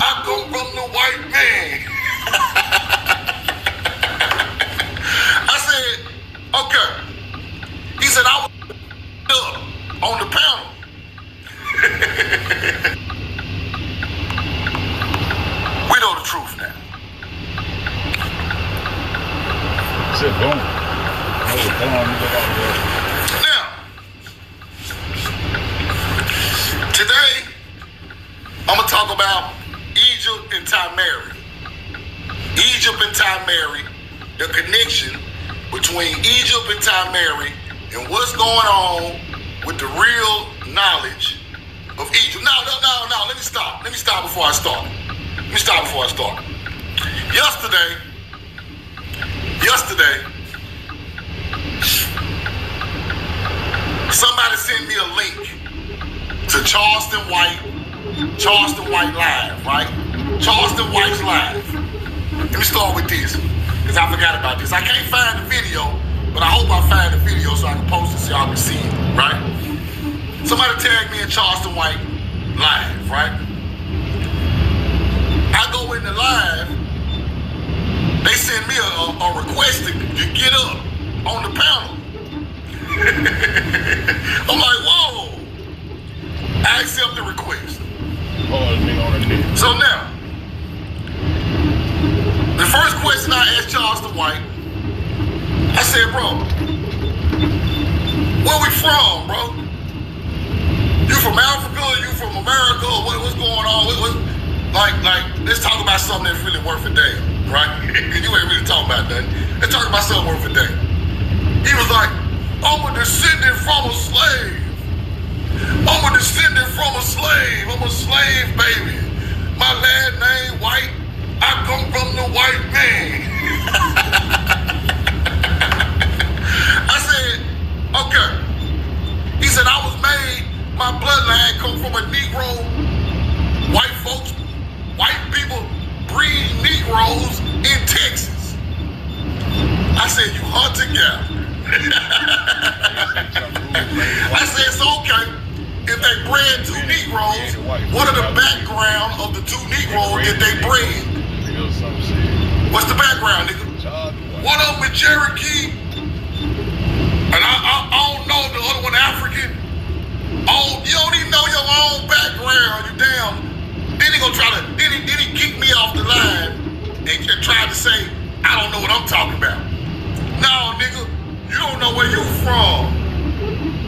I come from the white man. I said, okay. He said, I was up on the panel. We know the truth now. Shit, boom. Now, today, I'm going to talk about Egypt and Ty-Mary. Egypt and Ty-Mary, the connection between Egypt and Ty-Mary and what's going on with the real knowledge of Egypt. No, let me stop. Let me stop before I start. Yesterday, somebody sent me a link to Charleston White Live, right? Charleston White's Live. Let me start with this, because I forgot about this. I can't find the video, but I hope I find the video so I can post it so y'all can see it, right? Somebody tagged me in Charleston White Live, right? I go in the live, they send me a request to get up on the panel. I'm like, whoa. I accept the request. So now, the first question I asked Charleston White, I said, bro, where we from, bro? You from Africa? You from America? What's going on? Like, let's talk about something that's really worth a damn, right? You ain't really talking about nothing. Let's talk about something worth a damn. He was like, I'm a descendant from a slave. I'm a descendant from a slave. I'm a slave baby. My last name White. I come from the white man. I said, okay. He said, I was made, my bloodline come from a Negro. White folks, white people breed Negroes in Texas. I said, you hunt together. I said, it's okay. If they bred two Negroes, what are the background of the two Negroes that they bred? What's the background, nigga? One of them is Cherokee, and I don't know the other one African. Oh, you don't even know your own background, you damn. Then he gonna try to, then he kick me off the line and try to say, I don't know what I'm talking about. No, nigga, you don't know where you from.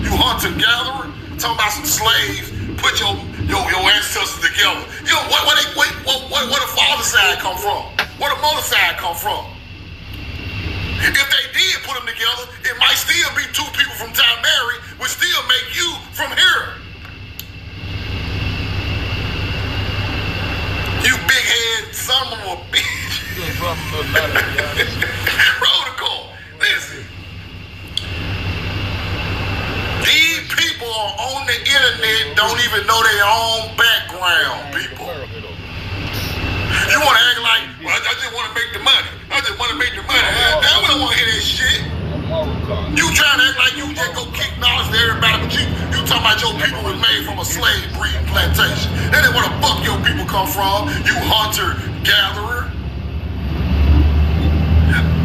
You hunter-gatherer, talking about some slaves, put your ancestors together. You know, where the father side come from? Where the mother side come from? If they did put them together, it might still be two people from Ty-Mary, which still make you from here. You big head son of a bitch. Roll the call. Listen. These people are on the internet, don't even know their own background, people. You want to act like, well, I just want to make the money. I just want to make the money. Damn, we don't want to hear that shit. You trying to act like you just go kick knowledge to everybody, but you talking about your people was made from a slave breeding plantation. That ain't where the fuck your people come from, you hunter-gatherer.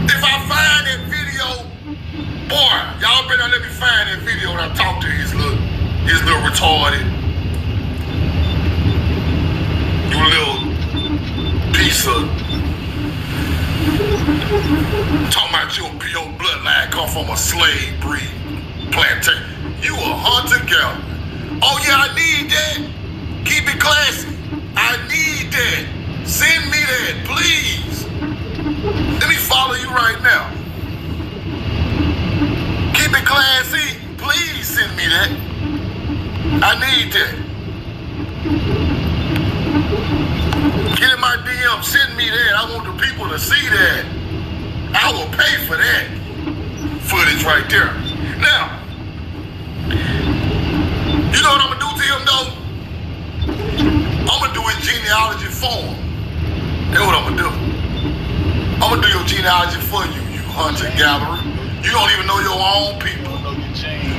If I find that video, boy, y'all better let me find that video when I talk to his little retarded, you little piece of, talking about your bloodline come from a slave breed plantation. You a hunter-gatherer. Oh yeah, I need that. Keep it classy. I need that. Send me that, please. Let me follow you right now. Keep it classy. Please send me that. I need that. Get in my DM, send me that. I want the people to see that. I will pay for that footage right there. Now, you know what I'm gonna do to him though? I'm gonna do his genealogy for him. That's what I'm gonna do. I'm gonna do your genealogy for you, you hunter-gatherer. You don't even know your own people.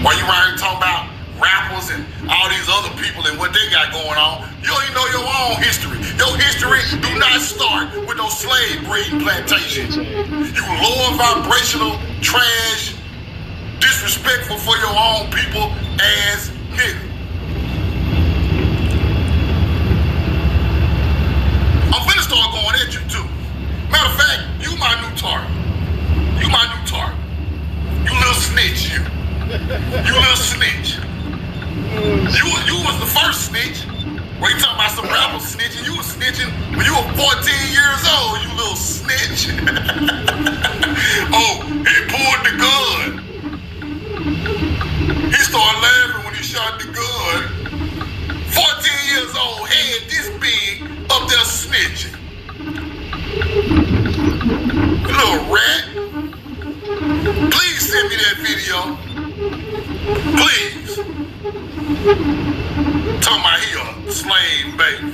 Why you right here talking about rappers and all these other people and what they got going on. You don't even know your own history. Your history do not start with those slave breeding plantations. You lower vibrational, trash, disrespectful for your own people ass nigga. I'm finna start going at you too. Matter of fact, you my new target. You my new target. You little snitch, you. You little snitch. You was the first snitch. Where you talking about some rappers snitching? You was snitching when you were 14 years old, you little snitch. Oh, he pulled the gun. He started laughing when he shot the gun. 14 years old, head this big, up there snitching. You little rat. Please send me that video. Please. Talking about he a slave, baby.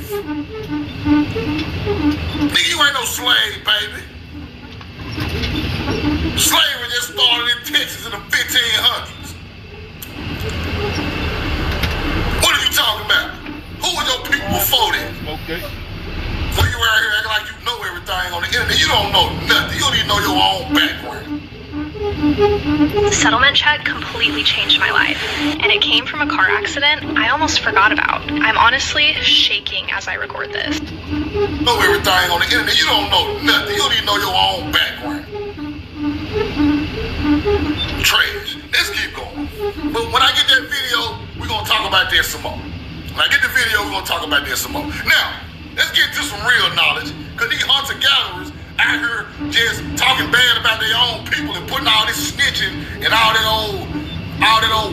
Nigga, you ain't no slave, baby. Slavery just started in Texas in the 1500s. What are you talking about? Who was your people before that? Okay. So you out here acting like you know everything on the internet. You don't know nothing. You don't even know your own background. The settlement check completely changed my life, and it came from a car accident I almost forgot about. I'm honestly shaking as I record this. Know everything on the internet. You don't know nothing. You don't even know your own background. Trash. Let's keep going. But when I get that video, we're going to talk about that some more. When I get the video, we're going to talk about that some more. Now, let's get to some real knowledge, because these hunter-gatherers out here just talking bad about their own people and putting all this snitching and all that old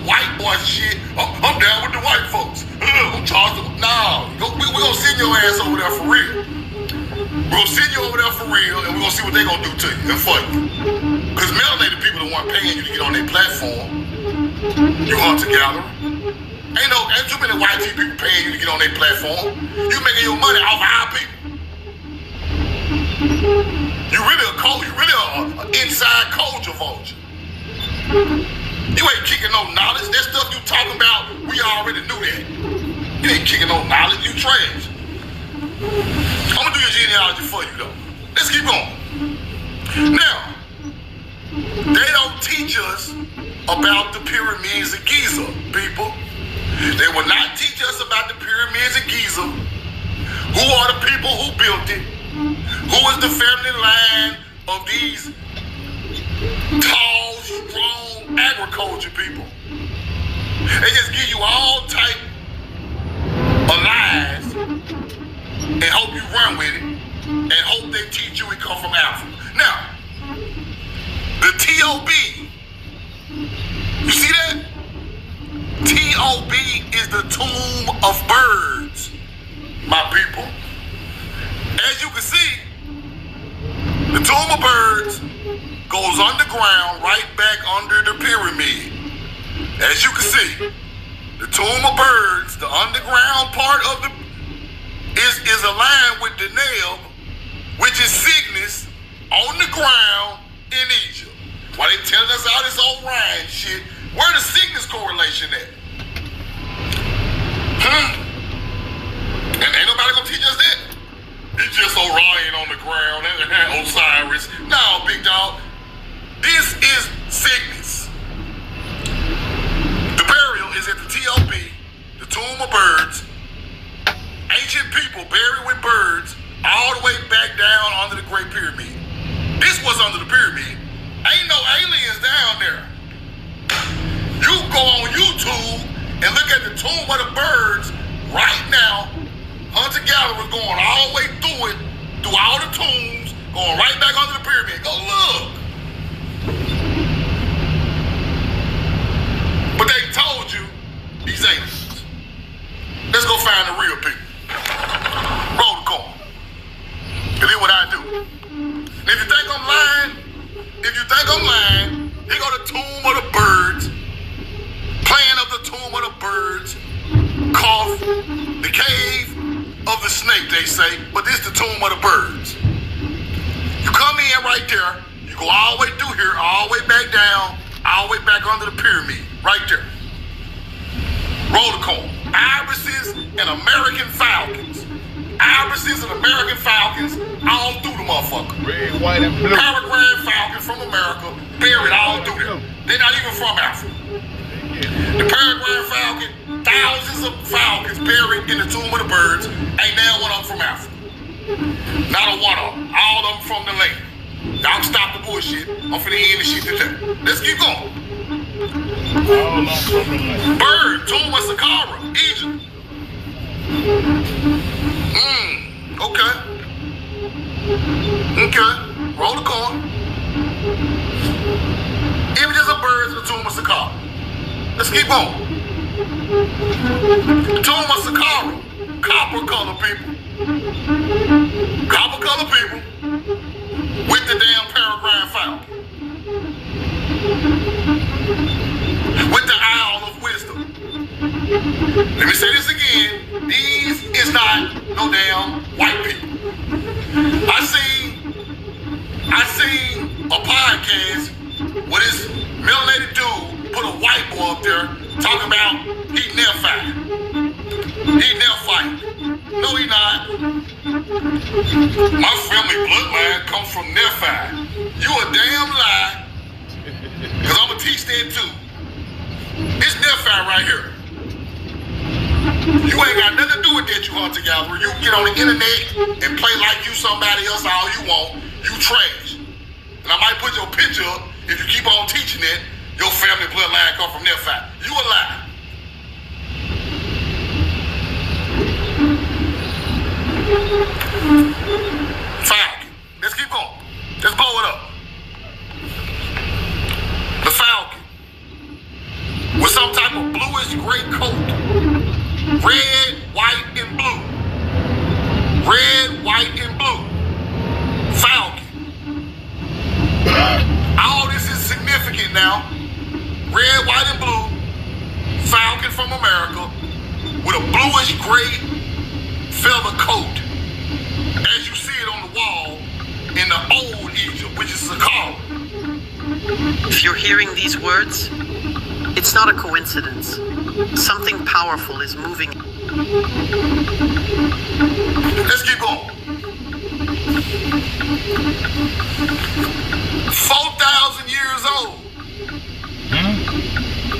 white boy shit. I'm down with the white folks. I'm charged them. No, we're going to send your ass over there for real. We're going to send you over there for real, and we're going to see what they're going to do to you and for you. Because melanated people the one paying you to get on their platform. You hunter-gatherer. Ain't too many white people paying you to get on their platform. You making your money off our people. You really an inside culture vulture. You ain't kicking no knowledge. That stuff you talking about, we already knew that. You ain't kicking no knowledge, you trash. I'm gonna do your genealogy for you though. Let's keep going. Now, they don't teach us about the pyramids of Giza, people. They will not teach us about the pyramids of Giza. Who are the people who built it? Who is the family line of these tall, strong agriculture people? They just give you all type of lies and hope you run with it and hope they teach you it come from Africa. Now, the T.O.B., you see that? T.O.B. is the tomb of birds, my people. As you can see, the tomb of birds goes underground right back under the pyramid. As you can see, the tomb of birds, the underground part of the is aligned with the Neb, which is Cygnus, on the ground in Egypt. Why they telling us all this Orion shit? Where the Cygnus correlation at? And ain't nobody gonna teach us that. It's just Orion on the ground and Osiris. No, big dog. This is Cygnus. The burial is at the T.O.B., the tomb of birds. Ancient people buried with birds all the way back down under the Great Pyramid. This was under the pyramid. Ain't no aliens down there. You go on YouTube and look at the tomb of the birds right now. Hunter-gatherers going all the way through it, through all the tombs, going right back under the pyramid. Go look. But they told you these aliens. Let's go find the real people. Roll the call. And then what I do. And if you think I'm lying, here go the tomb of the birds. Plan of the tomb of the birds. Called the cave of the snake, they say, but this is the tomb of the birds. You come in right there, you go all the way through here, all the way back down, all the way back under the pyramid, right there. Roll the call. Irises and American Falcons. Irises and American Falcons all through the motherfucker. Red, white, and blue. Peregrine Falcons from America, buried all through them. They're not even from Africa. The Peregrine Falcon, thousands of falcons buried in the tomb of the birds, ain't now one of them from Africa. Not a one of them. All of them from the land. Y'all stop the bullshit. I'm finna end the shit today. Let's keep going. All on from the land. Bird, tomb of Saqqara, Egypt. Okay. Okay. Roll the coin. Images of birds in the tomb of Saqqara. Let's keep going. Tomb of Saqqara. Copper color people. Copper color people. With the damn Peregrine Falcon. With the Owl of Wisdom. Let me say this again. These is not no damn white people. I seen a podcast where this melanated dude put a white boy up there talking about he never fight. He never fight. No, he not. My family bloodline comes from Nephi. You a damn lie. Cause I'ma teach that too. It's Nephi right here. You ain't got nothing to do with that, you hunter-gatherer. You can get on the internet and play like you somebody else all you want. You trash. And I might put your picture up if you keep on teaching it. Your family bloodline come from Nephi. You a lie. Falcon. Let's keep going. Let's blow it up. The Falcon. With some type of bluish gray coat. Red, white, and blue. Red, white, and blue. Falcon. All this is significant now. Red, white, and blue. Falcon from America. With a bluish gray feather coat. As you see it on the wall in the old Egypt, which is Saqqara. If you're hearing these words, it's not a coincidence. Something powerful is moving. Let's keep going. 4,000 years old.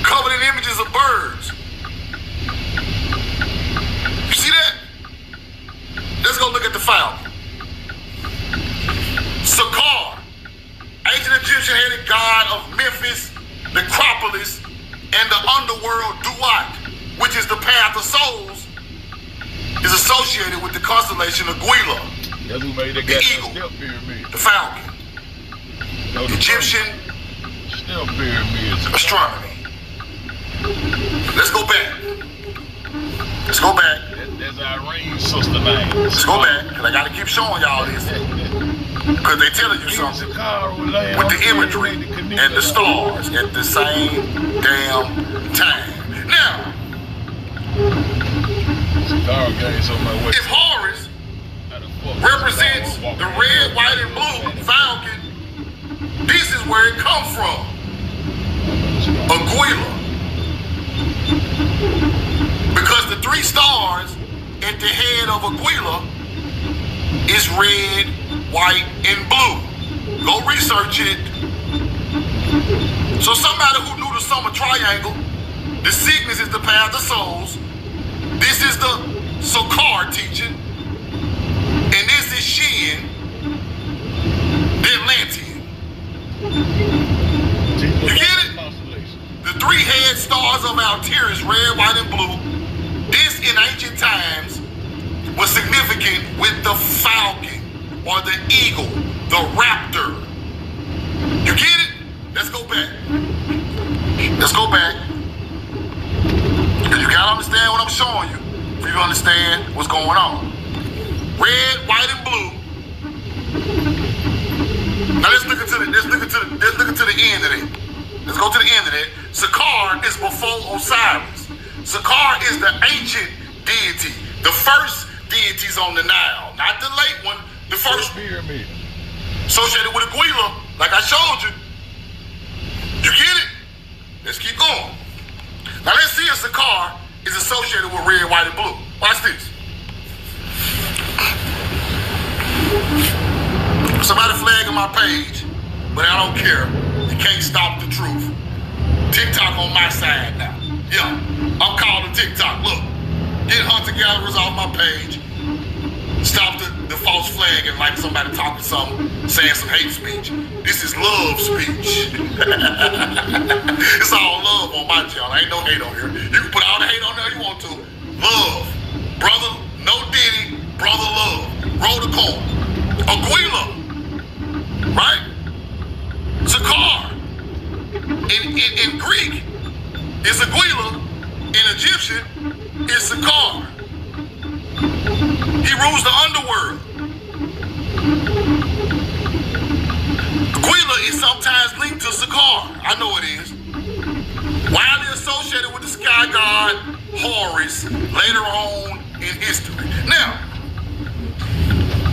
Covered in images of birds. You see that? Let's go look at the Falcon. Saqqara, ancient Egyptian headed god of Memphis, Necropolis, and the underworld Duat, which is the path of souls, is associated with the constellation of Gwila, That's who made the eagle, step pyramid. the Falcon, Egyptian Step pyramids. astronomy. Let's go back. Let's go back. That's Irene's sister name. Let's go back, because I got to keep showing y'all this. Because they telling you something. With the imagery and the stars at the same damn time. Now, if Horus represents the red, white, and blue Falcon, this is where it comes from. Aquila. Because the three stars at the head of Aquila is red, white, and blue. Go research it. So somebody who knew the summer triangle, the sickness is the path of souls. This is the Saqqara teaching. And this is Shin, the Atlantean. You get it? The three head stars of Altair is red, white, and blue. This in ancient times was significant with the falcon or the eagle, the raptor. You get it? Let's go back. Let's go back. Because you gotta understand what I'm showing you for you to understand what's going on. Red, white, and blue. Now let's look into the end of it. Let's go to the end of it. Saqqara is before Osiris. Saqqara is the ancient deity, the first deities on the Nile, not the late one, the first pyramid. Associated with Aquila, like I showed you. You get it? Let's keep going. Now let's see if Saqqara is is associated with red, white, and blue. Watch this. Somebody flagging my page, but I don't care. You can't stop the truth. TikTok on my side now. Yeah, I'm calling TikTok. Look, get hunter-gatherers off my page. Stop the false flagging like somebody talking something, saying some hate speech. This is love speech. It's all love on my channel. Ain't no hate on here. You can put all the hate on there you want to. Love. Brother, no Diddy, brother love. Roll the corn. Aquila. Right? Zakar. In Greek, it's Aquila. In Egyptian, it's Zakar. He rules the underworld. Aquila is sometimes linked to Zakar. I know it is. Widely associated with the sky god Horus later on in history. Now,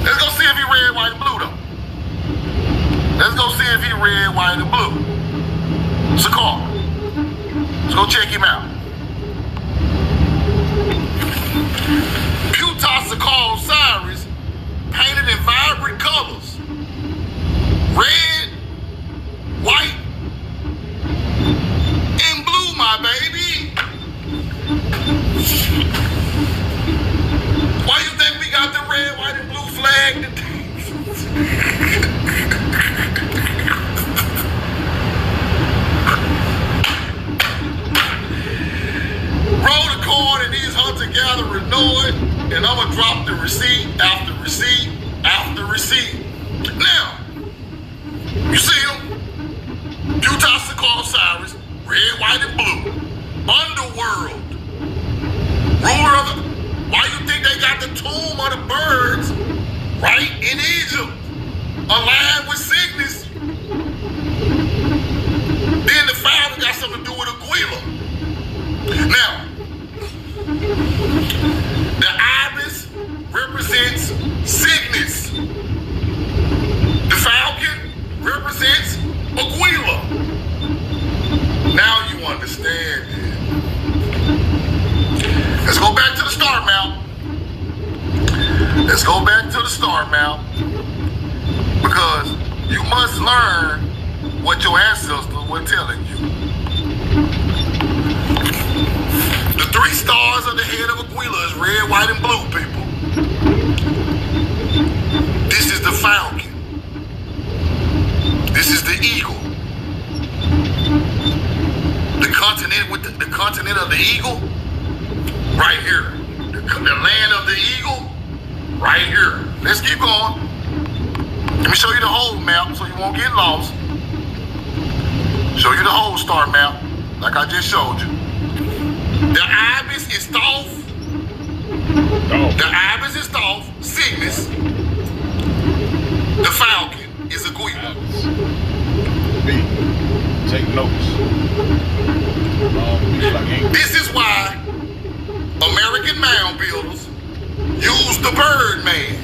let's go see if he red, white, and blue though. Let's go see if he red, white, and blue. Zakar. Let's go check him out. Ptah Zakar Osiris, painted in vibrant colors. Red, white, and blue, my baby. Why you think we got the red, white, and blue flag today? Roll the corn and these hunter-gatherers know it, and I'm gonna drop the receipt after receipt after receipt. Now, you see him? Ptah Zakar Osiris, red, white, and blue. Underworld. Ruler of the... Why you think they got the tomb of the birds right in Egypt? Aligned with Cygnus. Then the founder got something to do with Aquila. Now, the ibis represents Cygnus. The falcon represents Aquila. Now you understand it. Let's go back to the star mount. Let's go back to the star mount. Because you must learn what your ancestors were telling you. The 3 stars on the head of Aquila is red, white, and blue, people. This is the falcon. This is the eagle. The continent with the continent of the eagle, right here. The land of the eagle, right here. Let's keep going. Let me show you the whole map so you won't get lost. Show you the whole star map, like I just showed you. The ibis is Thoth. The ibis is Thoth, Cygnus. The falcon is Aquila. B. Take notes. This is why American mound builders use the Birdman.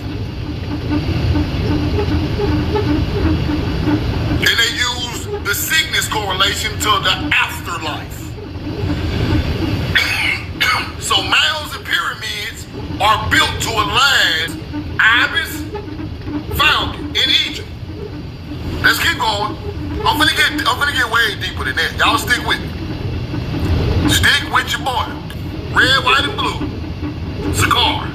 And they use the Cygnus correlation to the afterlife. So mounds and pyramids are built to align ibis, falcon in Egypt. Let's keep going. I'm gonna get way deeper than that. Y'all stick with me. Stick with your boy. Red, white, and blue. Zakar.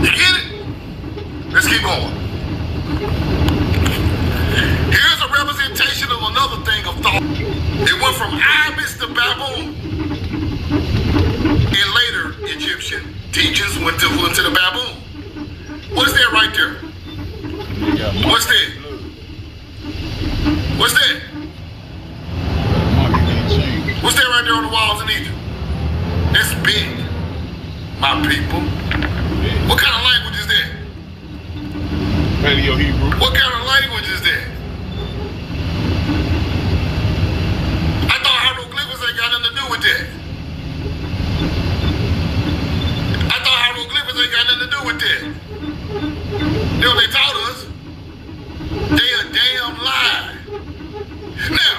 You get it? Let's keep going. Here's a representation of another thing of thought. It went from ibis to baboon. And later, Egyptian teachers went to the baboon. What's that right there? What's that? What's that? What's that right there on the walls in Egypt? That's big, my people. What kind of language is that? Paleo-Hebrew. What kind of language is that? I thought hieroglyphics ain't got nothing to do with that. I thought hieroglyphics ain't got nothing to do with that. You know what they taught us? They a damn lie. Now,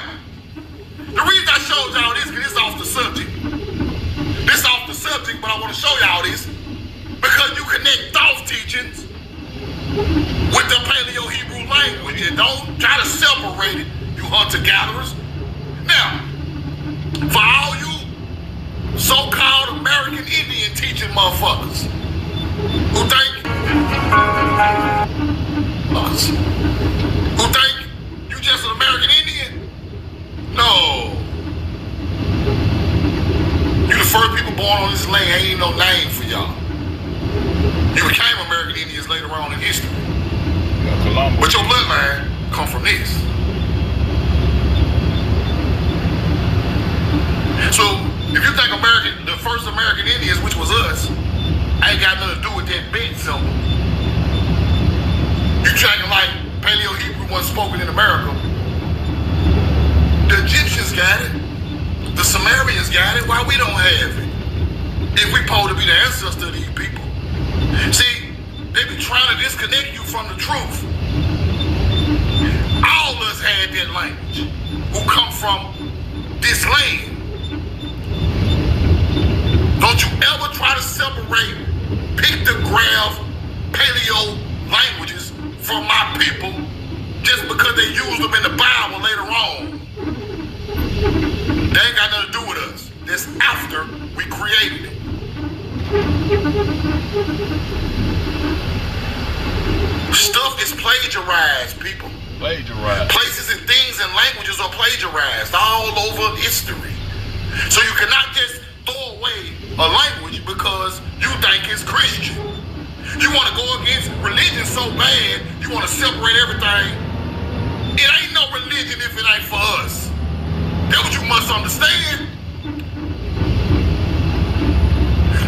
to show y'all this because you connect those teachings with the Paleo-Hebrew language and don't try to separate it, you hunter-gatherers. Now, for all you so-called American Indian teaching motherfuckers who think you just an American Indian? No. You the first people born on this land, ain't no name for y'all. You became American Indians later on in history. But your bloodline come from this. So, if you think the first American Indians, which was us, ain't got nothing to do with that big symbol, you trying like Paleo-Hebrew wasn't spoken in America. The Egyptians got it. The Sumerians got it. Why we don't have it? If we supposed to be the ancestor of these people. See, they be trying to disconnect you from the truth. All of us had that language who come from this land. Don't you ever try to separate pictograph Paleo languages from my people just because they used them in the Bible later on. They ain't got nothing to do with us. That's after we created it. Stuff is plagiarized, people. Plagiarized. Places and things and languages are plagiarized all over history. So you cannot just throw away a language because you think it's Christian. You want to go against religion so bad, you want to separate everything. It ain't no religion if it ain't for us. That's what you must understand.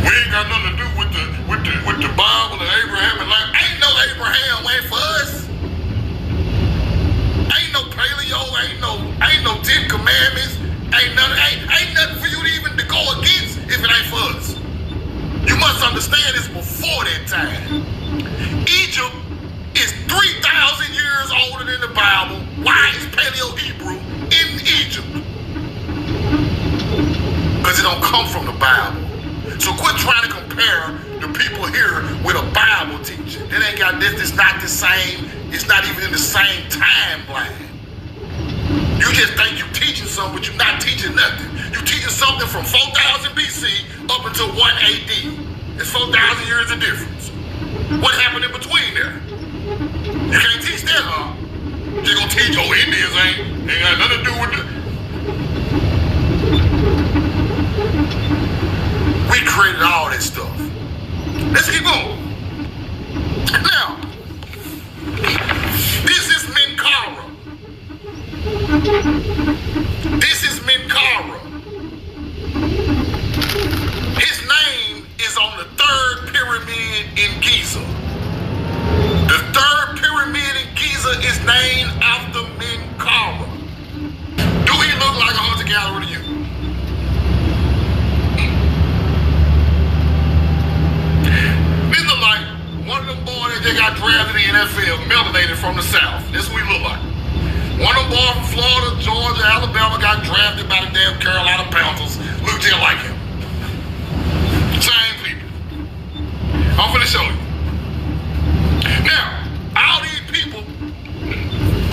We ain't got nothing to do with the Bible and Abraham and like ain't no Abraham ain't for us. Ain't no Paleo, ain't no 10 Commandments, ain't nothing for you to even to go against if it ain't for us. You must understand this before that time. Egypt is 3,000 years older than the Bible. Why is Paleo-Hebrew in Egypt? Because it don't come from the Bible. So quit trying to compare the people here with a Bible teacher. That ain't got this. It's not the same. It's not even in the same timeline. You just think you're teaching something, but you're not teaching nothing. You're teaching something from 4,000 BC up until 1 AD. It's 4,000 years of difference. What happened in between there? You can't teach that, huh? You're gonna teach, Indians ain't got nothing to do with the... We created all that stuff. Let's keep going. Now, this is Menkara. This is Menkara. His name is on the third pyramid in Giza. The third pyramid in Giza is named after Menkara. Do he look like a hunter-gatherer to you? This look like one of them boys that got drafted in the NFL, melanated from the South. This is what he look like. One of them boys from Florida, Georgia, Alabama got drafted by the damn Carolina Panthers. Look just like him. Same people. I'm finna show you. Now, all these people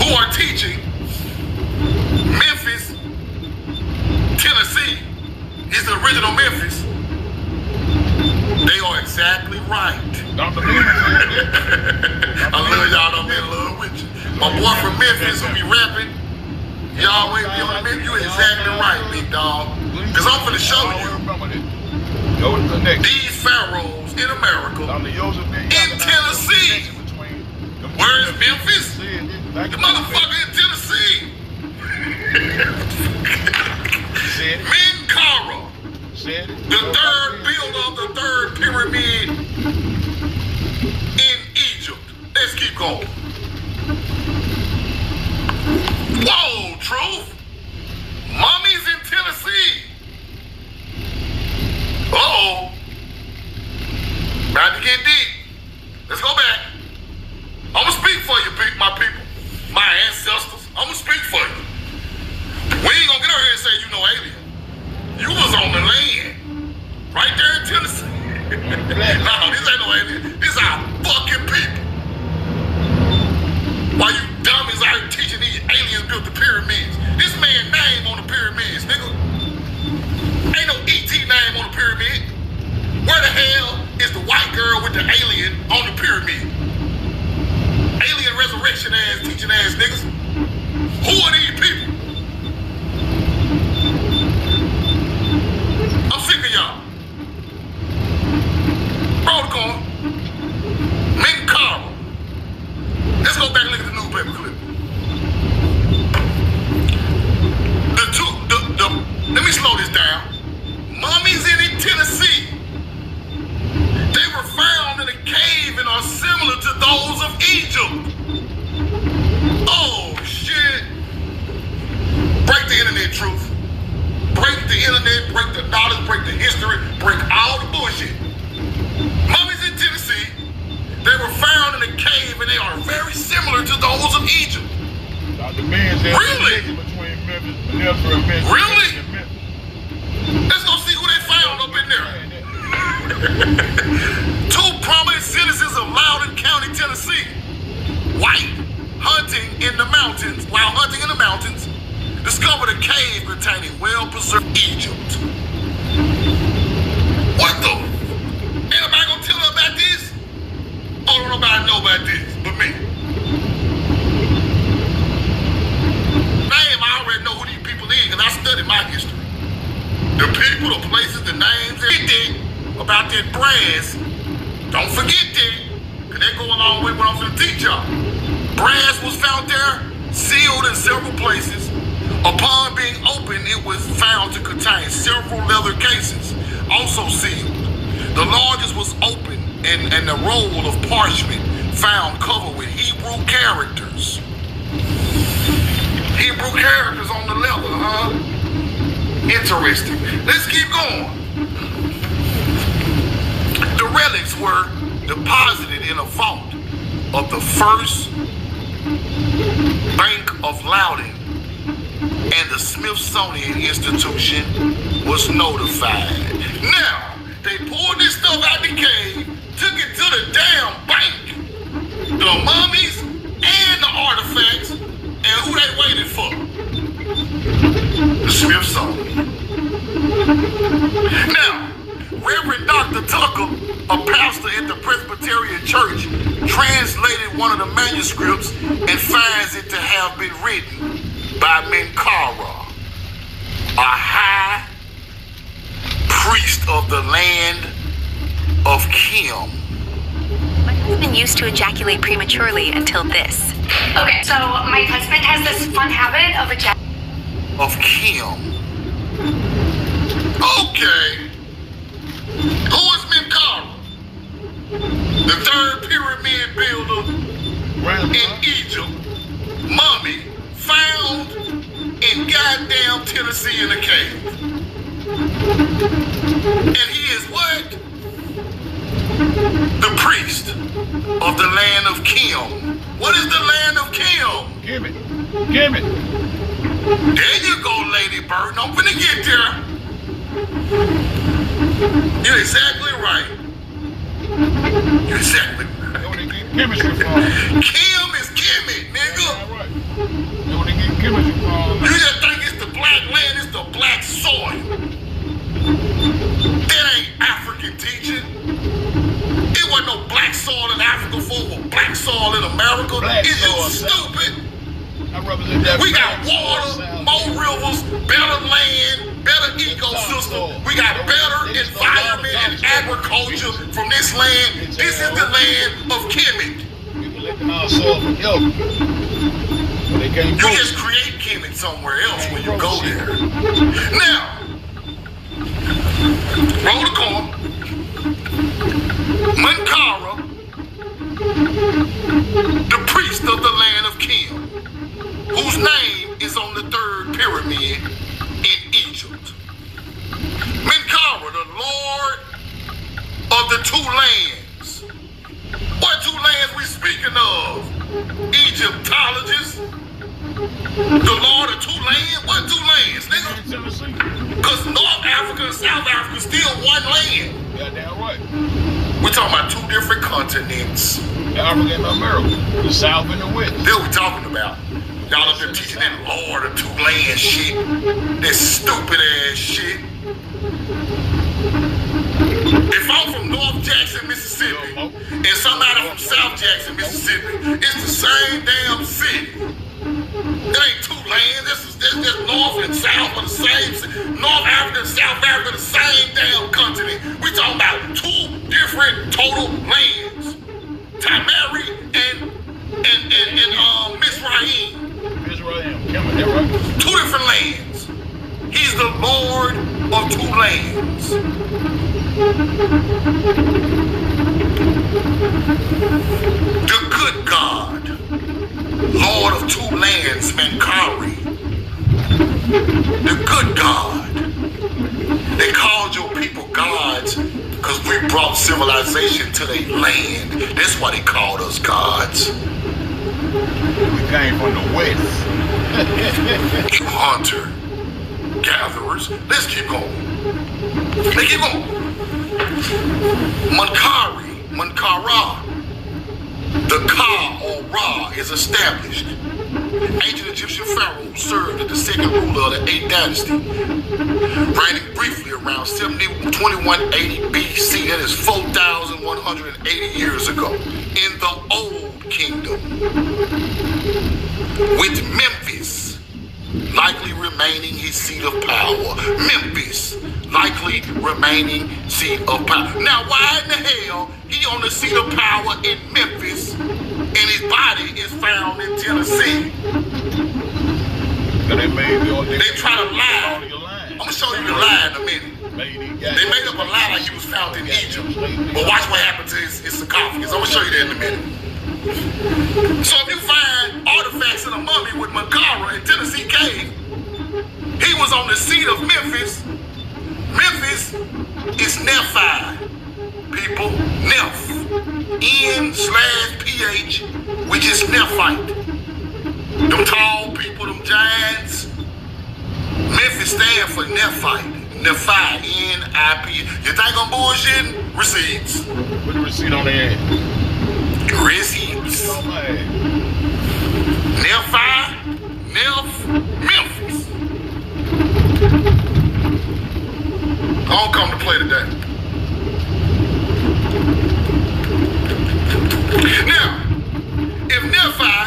who are teaching Memphis, Tennessee is the original Memphis, they are exactly right. Dr. Bean. I love y'all, don't be in love with you. My boy from Memphis who be rapping, y'all ain't be on the Memphis, you exactly right, big dog. Because I'm finna show you these pharaohs in America, in Tennessee. Where is Memphis? The motherfucker in Tennessee. Menkara, the third builder of the third pyramid in Egypt. Let's keep going. Whoa, truth. Mummies in Tennessee. Uh-oh. About to get deep. Let's go back. I'm gonna speak for you, my people, my ancestors. I'm gonna speak for you. We ain't gonna get over here and say you no alien. You was on the land, right there in Tennessee. Really? Let's go see who they found up in there. Two prominent citizens of Loudoun County, Tennessee, while hunting in the mountains, discovered a cave containing well-preserved Egypt. What the? Ain't nobody gonna tell her about this? Oh, don't nobody know about this but me. Name, I already know who these people is because I studied my history. The people, the places, the names, everything about that brass. Don't forget that, because that go a long way what I'm gonna teach y'all. Brass was found there, sealed in several places. Upon being opened, it was found to contain several leather cases, also sealed. The largest was open, and the roll of parchment found covered with Hebrew characters. Hebrew characters on the leather, huh? Interesting. Let's keep going. The relics were deposited in a vault of the First Bank of Loudoun, and the Smithsonian Institution was notified. Now, they pulled this stuff out the cave, took it to the damn bank, the mummies and the artifacts, and who they waited for? The Smithsonian. Now, Reverend Dr. Tucker, a pastor at the Presbyterian Church, translated one of the manuscripts and finds it to have been written by Menkara, a high priest of the land of Kim. My husband used to ejaculate prematurely until this. Okay, so my husband has this fun habit of Of Kim. Okay. Who is Menkara? The third pyramid builder in Egypt. Mummy found in goddamn Tennessee in a cave. And he is what? The priest of the land of Kim. What is the land of Kim? Give it. Give it. There you go, Lady Bird. I'm finna get there. You're exactly right. You're exactly right. Chemistry from. Kim is Kemet, nigga. Right. They want to get chemistry from. You just think it's the black land, it's the black soil. That ain't African teaching. It wasn't no black soil in Africa before black soil in America. Black Is you soil, stupid? I represent that. We got water, more rivers, better land, better ecosystem. We got better environment and agriculture from this land. This is the land of Kemet. People let them out soil from yoga. They can't You go. just create Kemet somewhere else when you go there. Now, roll the call. Menkara, the priest of the land of Kim, whose name is on the third pyramid in Egypt. Menkara, the Lord of the two lands. What two lands we speaking of? Egyptologists? The Lord of two lands? What two lands, nigga? Tennessee. Because North Africa and South Africa is still one land. Goddamn right. We're talking about two different continents. Africa and America. The South and the West. That's what we talking about. Y'all up there teaching that Lord of two lands shit. That stupid ass shit. If I'm from North Jackson, Mississippi, and somebody from South Jackson, Mississippi, it's the same damn city. It ain't two lands. This is North and South are the same. North Africa and South Africa, the same damn continent. We talking about two different total lands. Tamari and Mizraim. Two different lands. He's the Lord of two lands. The good God, Lord of two lands, Menkari. The good God. They called your people gods because we brought civilization to their land. That's why they called us gods. We came from the West. You hunter. hunter-gatherers. Let's keep going. Let's keep going. Munkara. The Ka or Ra is established. Ancient Egyptian pharaoh served as the second ruler of the 8th dynasty, reigning briefly around 2180 BC, that is 4,180 years ago, in the Old Kingdom, with Memphis likely remaining his seat of power. Memphis likely remaining seat of power. Now, why in the hell he on the seat of power in Memphis and his body is found in Tennessee? They try to lie. I'm gonna show you the lie in a minute. They made up a lie like he was found in Egypt. But watch what happened to his sarcophagus. I'm gonna show you that in a minute. So if you find artifacts in a mummy with Munkara in Tennessee cave, he was on the seat of Memphis. Memphis is Nephi, people. Neph. N/PH, which is Nephite. Them tall people, them giants. Memphis stand for Nephite. Nephi, N-I-P. You think I'm bullshitting? Receipts. Put the receipt on the end. Receipts. Nephi, Memphis. I don't come to play today. Now, if Nephi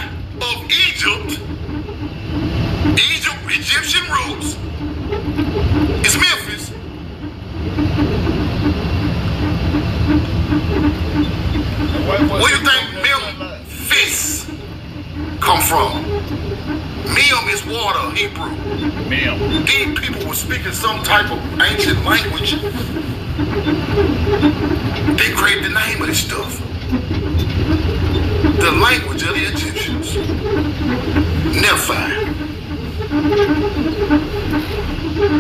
of Egyptian roots, is Memphis, where do you think Memphis come from? Mem is water, Hebrew. Mem. These people were speaking some type of ancient language. They created the name of this stuff. The language of the Egyptians. Nephi.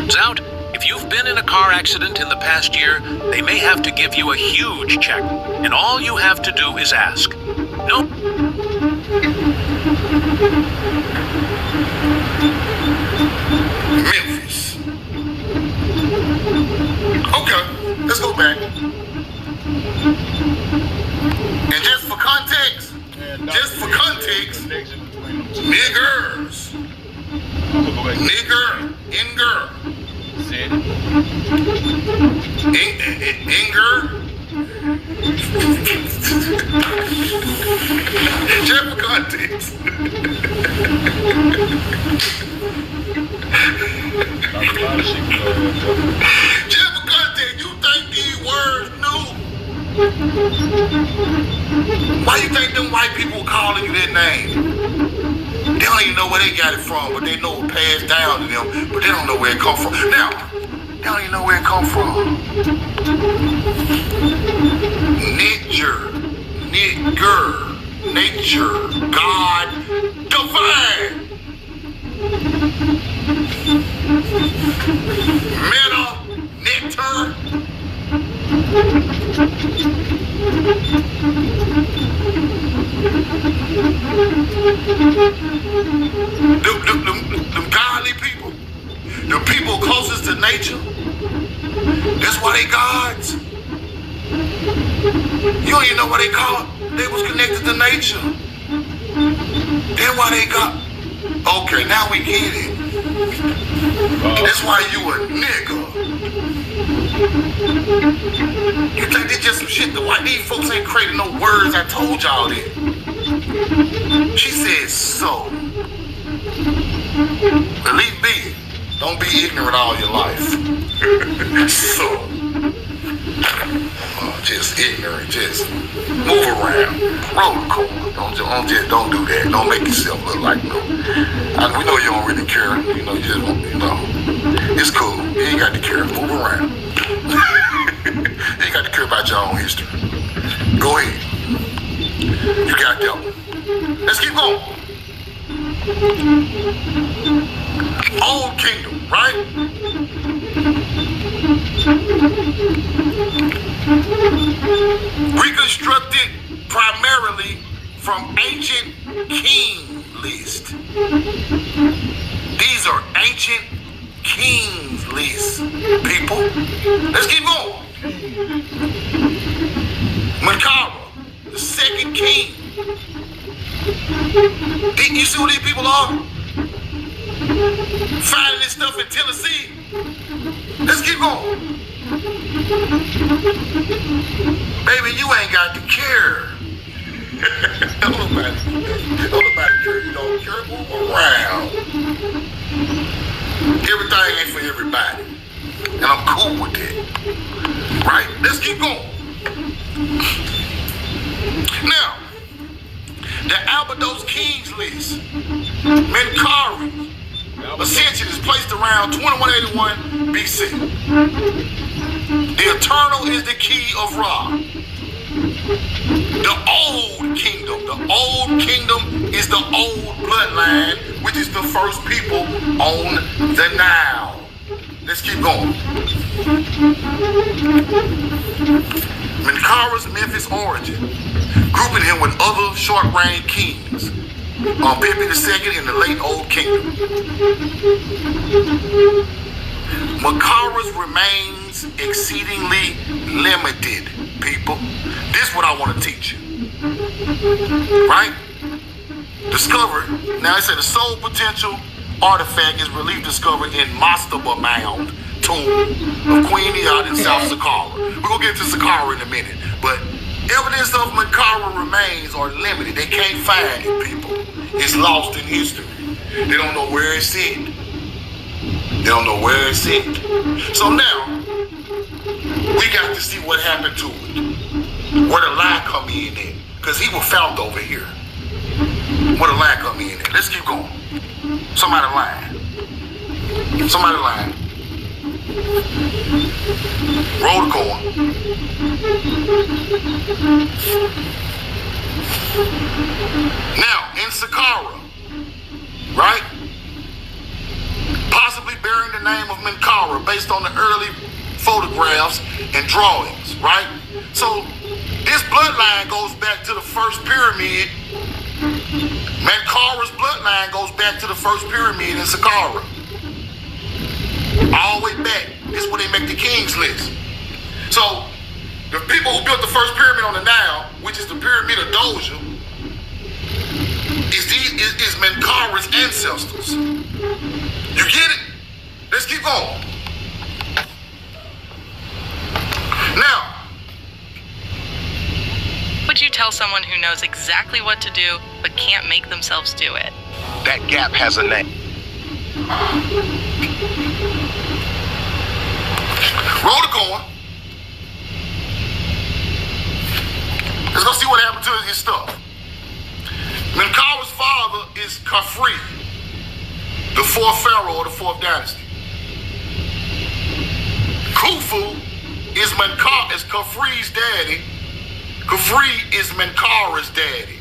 Zout, if you've been in a car accident in the past year, they may have to give you a huge check, and all you have to do is ask. No. Memphis. Okay, let's go back. And just for context, niggers. Nigger, Inger. Inger. Just for context. Just for context, you think these words new? Why you think them white people calling you that name? They don't even know where they got it from, but they know it passed down to them, but they don't know where it come from. Now, they don't even know where it come from. Nature, God, divine. Meta, nectar. Them godly people, the people closest to nature, that's why they gods. You don't even know what they call it. They was connected to nature. That's why they got. Okay, now we get it. That's why you a nigga. You think it's just some shit that white these folks ain't creating no words? I told y'all that. She said so. Believe me, don't be ignorant all your life. So. Just ignorant, just move around, roll the corner. Don't do that. Don't make yourself look like no. We know you don't really care. You know, you just want, it's cool. You ain't got to care. Move around. You ain't got to care about your own history. Go ahead. You got that one. Let's keep going. Old Kingdom, right? Reconstructed primarily from ancient king list. These are ancient king's list, people. Let's keep going. Menkaure, the second king. You see what these people are? Finding this stuff in Tennessee. Let's keep going. Baby, you ain't got to care. Don't nobody care. You don't care. Move around. Everything ain't for everybody. And I'm cool with that. Right? Let's keep going. Now, the Abydos Kings list. Menkaure ascension is placed around 2181 BC. The Eternal is the key of Ra. The Old Kingdom. The Old Kingdom is the old bloodline, which is the first people on the Nile. Let's keep going. Menkaure's Memphis origin, grouping him with other short-reign kings, Pepi II in the late Old Kingdom. Menkaure's remains exceedingly limited, people. This is what I want to teach you. Right? Discovered. Now it said the sole potential artifact is relief discovered in Mastaba Mound tomb of Queen Iyad in South Saqqara. We're going to get to Saqqara in a minute. But evidence of Menkaure remains are limited. They can't find it, people. It's lost in history. They don't know where it's at. They don't know where it's at. So now, we got to see what happened to it. Where the lie come in at. Because he was found over here. Where the lie come in at. Let's keep going. Somebody lying. Somebody lying. Roll the corn. Now, in Saqqara, right? Possibly bearing the name of Menkaure based on the early photographs and drawings, right? So, this bloodline goes back to the first pyramid. Menkaure's bloodline goes back to the first pyramid in Saqqara. All the way back. This is where they make the king's list. So, the people who built the first pyramid on the Nile, which is the pyramid of Doja, is Menkaure's ancestors. You get it? Let's keep going. Now, would you tell someone who knows exactly what to do but can't make themselves do it? That gap has a name. roll the corn. Let's go see what happened to his stuff. Menkaure's father is Khafre, the fourth pharaoh of the fourth dynasty. Khufu is Khafre's daddy. Khafre is Menkaure's daddy.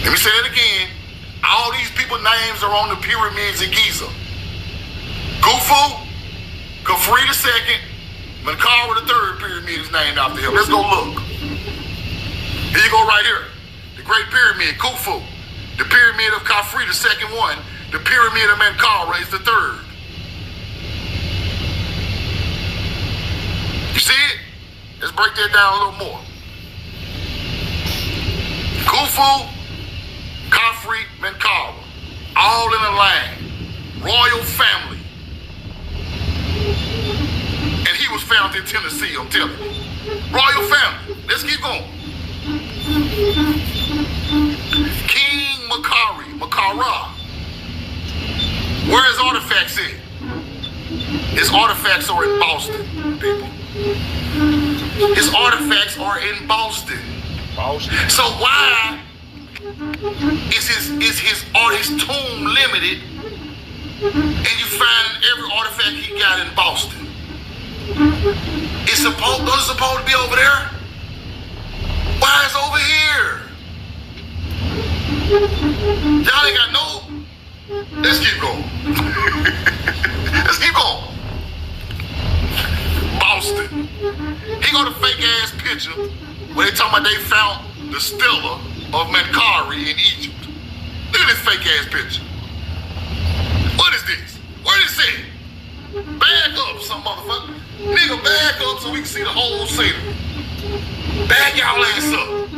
Let me say that again. All these people's names are on the pyramids in Giza. Khufu, Khafre II, Menkaure the third pyramid is named after him. Let's go look. Here you go right here. The Great Pyramid, Khufu. The Pyramid of Khafre, the second one. The Pyramid of Menkaure is the third. You see it? Let's break that down a little more. Khufu, Khafre, Menkaure, all in a line. Royal family. And he was found in Tennessee, I'm telling you. Royal family. Let's keep going. King Menkaure. Where his artifacts at? His artifacts are in Boston, people. His artifacts are in Boston. So why is his tomb limited and you find every artifact he got in Boston? It's supposed to be over there? Why is it over here? Y'all ain't got no. Let's keep going. Let's keep going. Boston. He got a fake ass picture where they talking about they found the Stela of Menkaure in Egypt. Look at this fake ass picture. What is this? What is it? Back up, some motherfucker. Nigga, back up so we can see the whole scene. Back y'all ass up.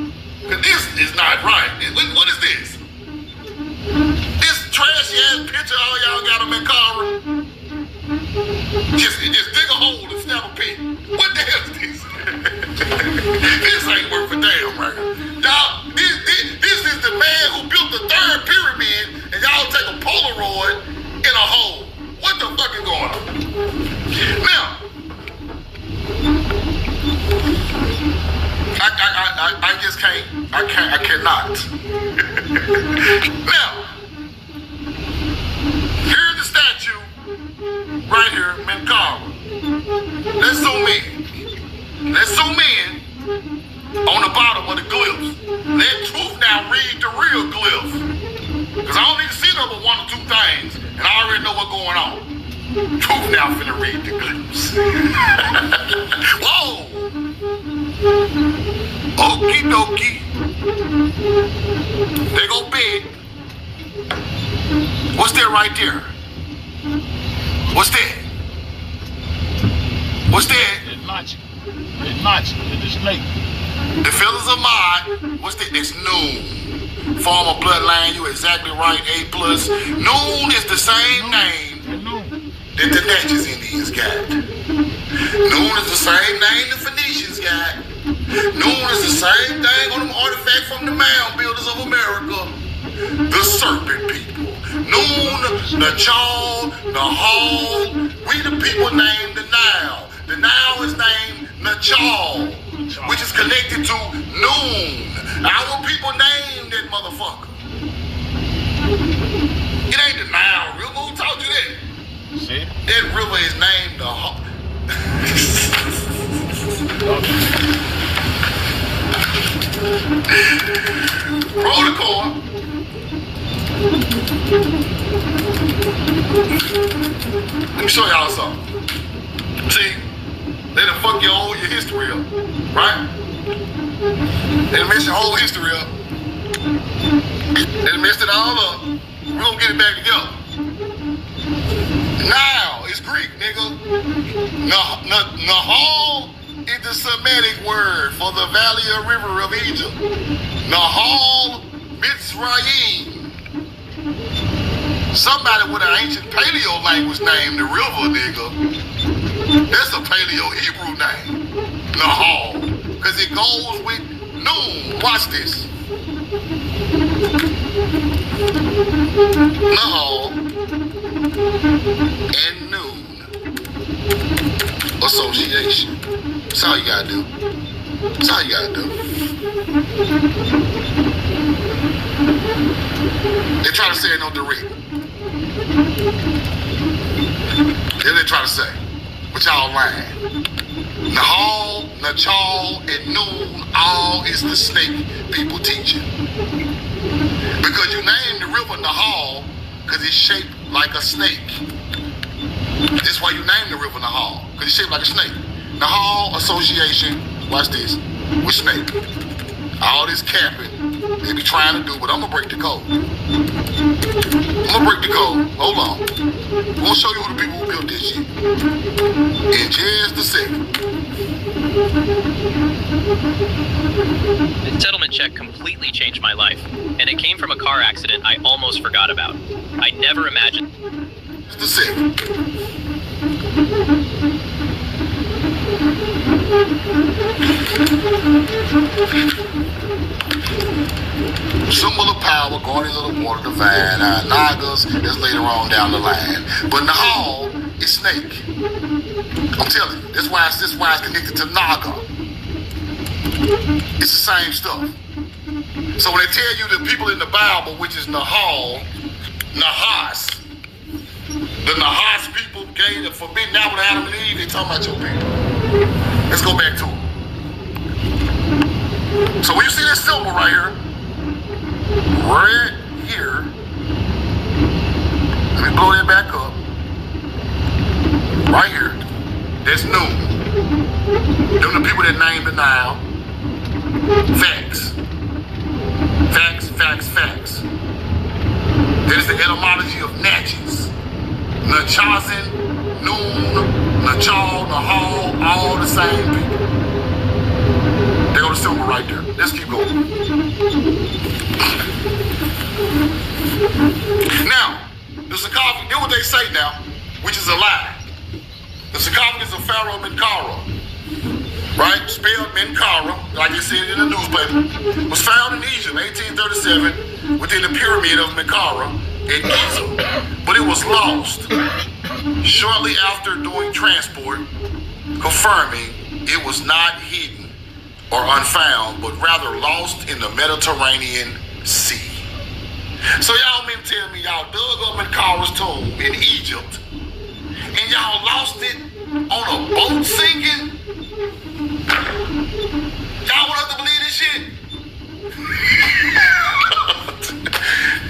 Cause this is not right. What is this? This trashy ass picture all y'all got of Makara. Just dig a hole and snap a pin. What the hell is this? This ain't worth a damn, right? Y'all, this is the man who built the third pyramid, and y'all take a Polaroid in a hole. What the fuck is going on? Now, I just can't. I cannot. Now, here's the statue right here, Makara. Let's zoom in. Let's zoom in on the bottom of the glyphs. Let Truth now read the real glyphs. Because I don't need to see number one or two things, and I already know what's going on. Truth now finna read the glyphs. Whoa! Okie dokie. They go big. What's that right there? What's that? What's that? It's Machi. It's Machi. It's the snake. The fellas of Mod. What's that? That's Noon. Former bloodline, you exactly right. A+. Noon is the same name that the Natchez Indians got. Noon is the same name the Phoenicians got. Noon is the same thing on them artifacts from the mound builders of America. The serpent people. Noon, the Chal, the Hall. We the people named the Nile. The Nile is named Nachal, which is connected to Noon. Our people named that motherfucker. It ain't the Nile River. Who taught you that? See? That river is named the Protocol. Let me show y'all something. See, they done fuck your history up, right? They done messed your whole history up. They done messed it all up. We're gonna get it back together. Now, it's Greek, nigga. Nahal is the Semitic word for the valley or river of Egypt. Nahal Mitzrayim. Somebody with an ancient Paleo language named the river, nigga. That's a Paleo Hebrew name. Nahal. Because it goes with Noon. Watch this. Nahal and Noon association. That's all you gotta do. That's all you gotta do. They try to say it no direct. They try to say, but y'all lying. Nahal, Nachal, and Noon, all is the snake people teaching. Because you named the river Nahal because it's shaped like a snake. That's why you named the river Nahal, because it's shaped like a snake. Nahal association, watch this, with snake. All this capping they be trying to do, but I'm gonna break the code. I'm gonna break the code. Hold on. I'm gonna show you who the people who built this shit. In just a second. The settlement check completely changed my life, and it came from a car accident I almost forgot about. I never imagined. Just a second. Symbol of power, guardians of the water, divine, Nagas is later on down the line. But Nahal is snake. I'm telling you, that's why it's connected to Naga. It's the same stuff. So when they tell you the people in the Bible, which is Nahal, Nahas, the Nahas people gave the forbidden apple to Adam and Eve, they talking about your people. Let's go back to it. So when you see this symbol right here, let me blow that back up. Right here, that's Noon. Them the people that named the Nile. Facts. Facts, facts, facts. That is the etymology of Natchez. Nachazin, Noon, Nachal, Nahal, all the same people. They go to silver right there. Let's keep going. Now, the sarcophagus, hear what they say now, which is a lie. The sarcophagus of Pharaoh Menkaura, right, spelled Menkaura, like you see it in the newspaper, was found in Egypt, 1837, within the pyramid of Menkaura in Giza, but it was lost shortly after doing transport, confirming it was not hidden or unfound, but rather lost in the Mediterranean Sea. So y'all mean to tell me y'all dug up Menkaura's tomb in Egypt and y'all lost it on a boat sinking? Y'all want us to believe this shit?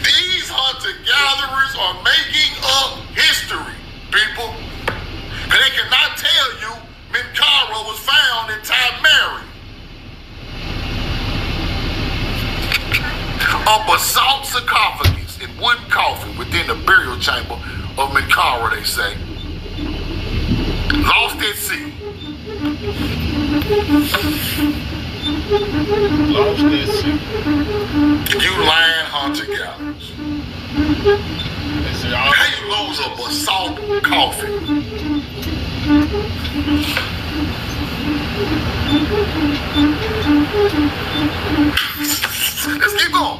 These hunter-gatherers are making up history, people. Because they cannot tell you Menkaura was found in Tiberi. A basalt sarcophagus in wooden coffin within the burial chamber of Menkaura, they say. Lost at sea. Lost at sea. You lying hunter-gatherers. How you lose a basalt coffin? Let's keep going.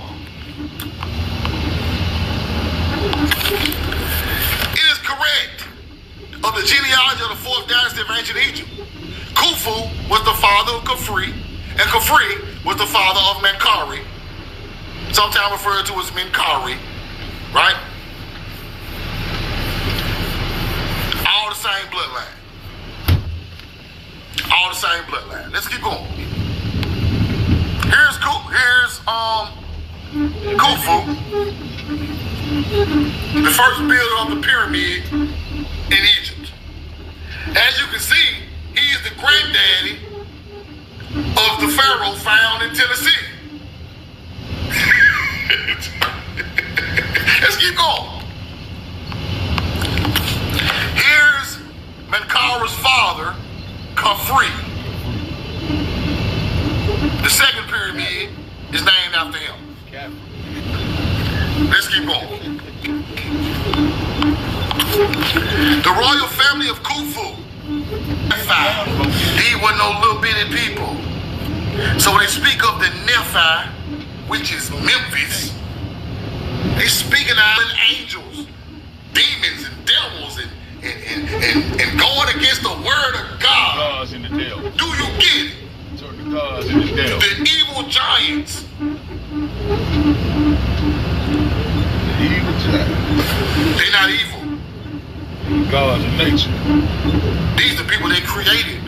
It is correct of the genealogy of the 4th dynasty of ancient Egypt. Khufu was the father of Khafre, and Khafre was the father of Menkaure, sometimes referred to as Menkaure, right? All the same bloodline. All the same bloodline. Let's keep going. Here's Khufu, the first builder of the pyramid in Egypt. As you can see, he is the granddaddy of the pharaoh found in Tennessee. Let's keep going. Here's Menkaura's father, Khafre. The second pyramid is named after him. Let's keep going. The royal family of Khufu. These were no little bitty people. So when they speak of the Nephi, which is Memphis, they speak of angels, demons, and devils, and going against the word of God. Gods in the devil. Do you get it? The gods in the devil. The evil giants. The evil giants. They're not evil. Gods of nature. These are people they created,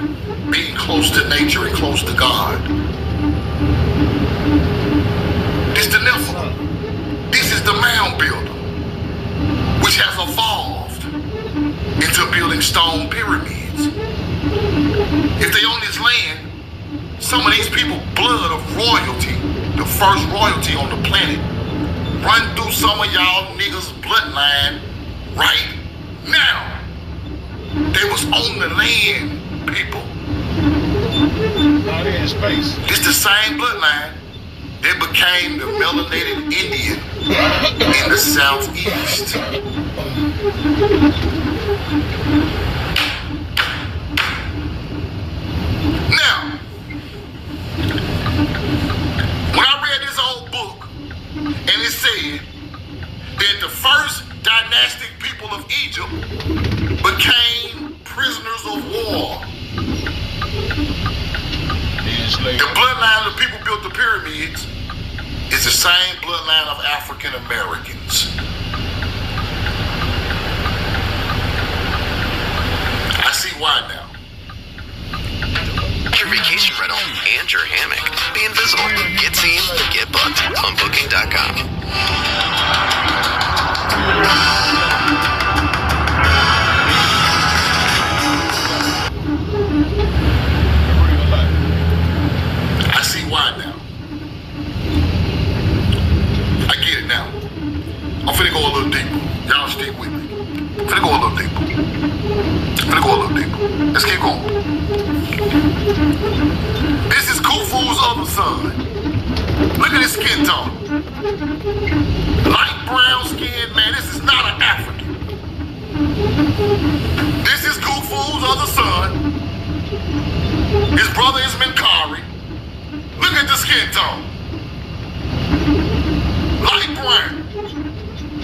being close to nature and close to God. This is the Nephilim. This is the mound builder, which has evolved into building stone pyramids. If they own this land, some of these people, blood of royalty, the first royalty on the planet, run through some of y'all niggas' bloodline right now. They was on the land, people. Now they're in space. It's the same bloodline that became the melanated Indian in the southeast. Now, when I read this old book, and it said that the first dynastic people of Egypt became prisoners of war. The bloodline of the people built the pyramids is the same bloodline of African Americans. I see why now. Your vacation rental and your hammock. Be invisible. Get seen, get booked on Booking.com. I see why now. I get it now. I'm finna go a little deeper. Y'all stick with me. I'm finna go a little other son. Look at his skin tone. Light brown skin, man. This is not an African. This is Khufu's other son. His brother is Minkari. Look at the skin tone. Light brown.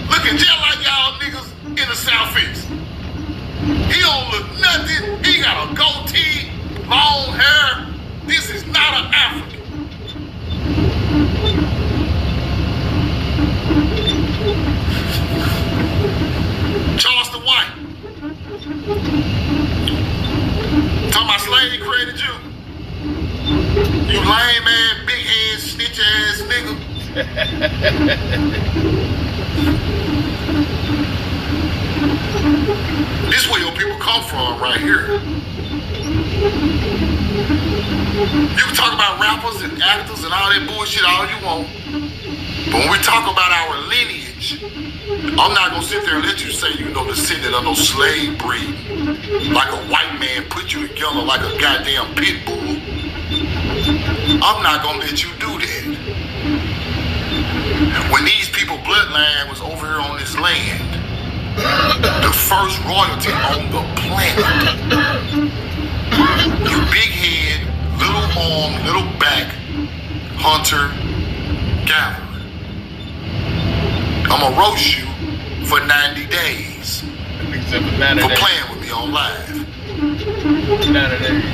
Looking just like y'all niggas in the Southeast. He don't look nothing. He got a goatee, long hair. This is not an African. Charleston White. Talking about Slade created you. You lame man, big head, snitch ass nigga. This is where your people come from right here. You can talk about rappers and actors and all that bullshit all you want. But when we talk about our lineage, I'm not gonna sit there and let you say you know descendant of no slave breed. Like a white man put you together like a goddamn pit bull. I'm not gonna let you do that. When these people bloodline was over here on this land, the first royalty on the planet, you big head, little arm, little back, hunter, gatherer. I'ma roast you for 90 days for playing with me on live. 90 days.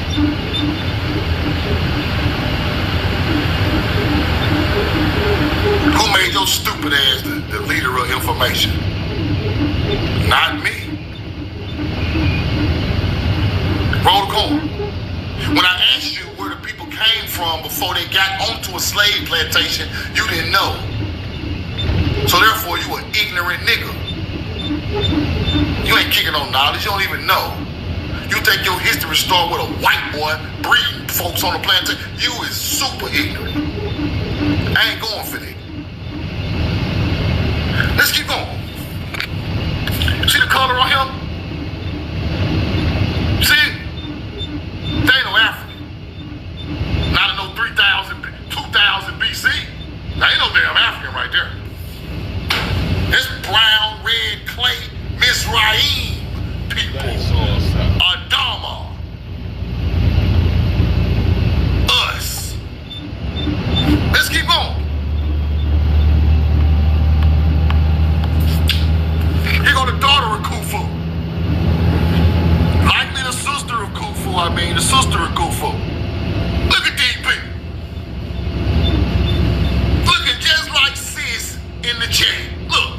Who made your stupid ass the leader of information? Not me. Roll the corn. When I asked you where the people came from before they got onto a slave plantation, you didn't know. So therefore, you an ignorant nigga. You ain't kicking on knowledge. You don't even know. You think your history start with a white boy breeding folks on the plantation? You is super ignorant. I ain't going for that. Let's keep going. See the color on him? See it? They ain't no African. Not in no 2000 BC. That ain't no damn African right there. This brown, red, clay, Mizraim people. Adama. Us. Let's keep going. Here go the daughter of Khufu. Likely the sister of Khufu, the sister of Khufu. Look at these people. Looking just like sis in the chat. Look.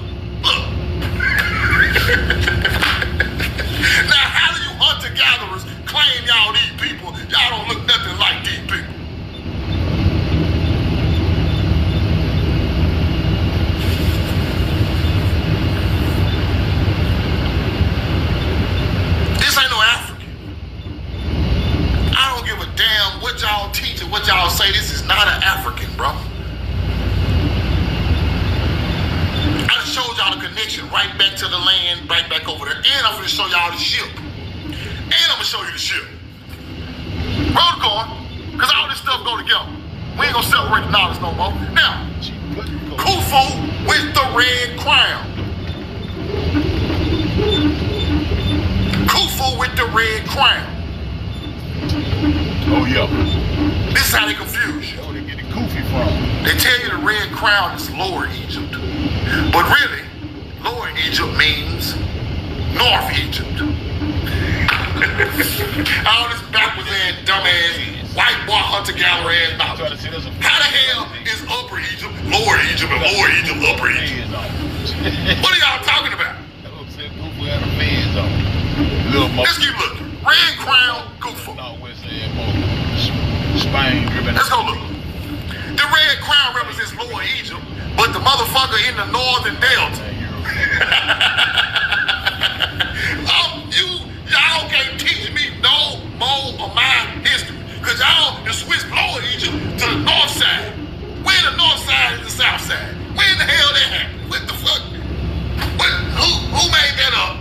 Now, how do you hunter-gatherers claim y'all these people? Y'all don't look nothing like these people. This ain't no African. I don't give a damn what y'all teach and what y'all say. This is not an African, bro. I done showed y'all the connection right back to the land, right back over there. And I'm gonna show y'all the ship. And I'm gonna show you the ship. Roll the car, cause all this stuff go together. We ain't gonna separate the knowledge no more. Now, Khufu with the red crown. Khufu with the red crown. Oh, yeah. This is how they confuse you. That's where they get the Kufi from. They tell you the red crown is Lower Egypt. But really, Lower Egypt means North Egypt. All this backwards ass, dumbass, white boy hunter-gatherer ass knowledge. How the hell is Upper Egypt, Lower Egypt, and Lower Egypt, Upper Egypt? What are y'all talking about? Let's keep looking. Red crown, Khufu. Let's go look. The red crown represents Lower Egypt, but the motherfucker in the northern delta. Y'all can't teach me no more of my history, because y'all just switched Lower Egypt to the north side. Where the north side is the south side? When the hell that happened? What the fuck? Who made that up?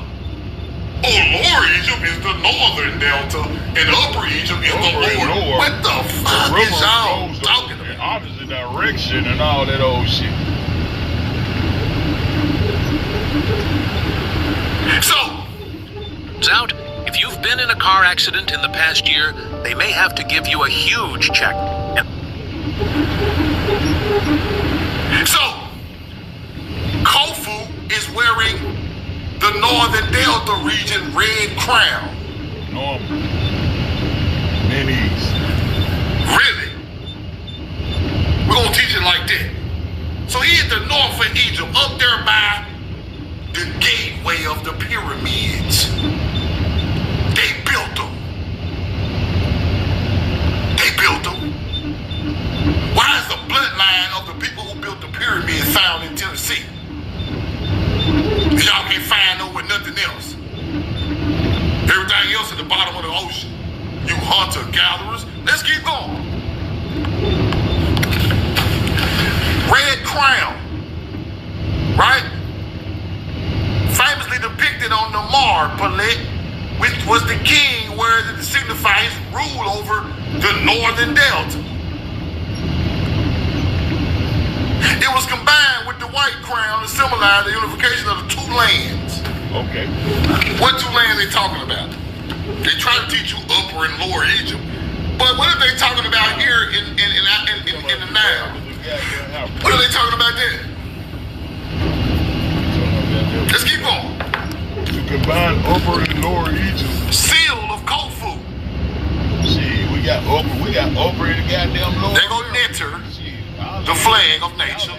Oh, Lower Egypt is the northern delta, and Upper Egypt is the lower. What the fuck is y'all talking direction and all that old shit. Zout, if you've been in a car accident in the past year, they may have to give you a huge check. So, Kofu is wearing the Northern Delta region red crown. Normal. Minis. Really? We're gonna teach it like that. So he at the north of Egypt, up there by the gateway of the pyramids. They built them. They built them. Why is the bloodline of the people who built the pyramids found in Tennessee? Y'all can't find no with nothing else. Everything else at the bottom of the ocean. You hunter-gatherers. Let's keep going. Red crown. Right? Famously depicted on the Mar Palet, which was the king where it signifies rule over the Northern Delta. It was combined with the white crown to symbolize the unification of the two lands. Okay. What two lands they talking about? They try to teach you Upper and Lower Egypt, but what are they talking about here in the Nile? What are they talking about there? Let's keep going. To combine Upper and Lower Egypt. Seal of Kofu. See, we got Upper and the goddamn Lower. They go Neter, the flag of nature.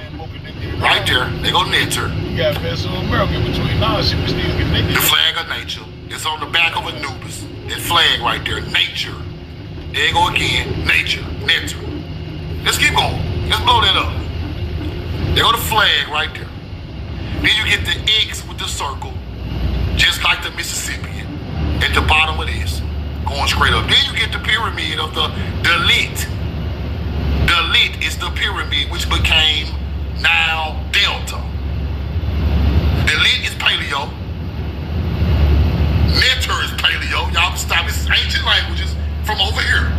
Right there, they go Neter. We got Mesoamerica between us, we still connected. The flag of nature. It's on the back of Anubis. That flag right there, nature. There you go again, nature, Neter. Let's keep going. Let's blow that up. They go the flag right there. Then you get the X with the circle, just like the Mississippian, at the bottom of this, going straight up. Then you get the pyramid of the Dalit. Dalit is the pyramid which became Nile Delta. Dalit is Paleo. Neter is Paleo. Y'all can stop. It's ancient languages from over here.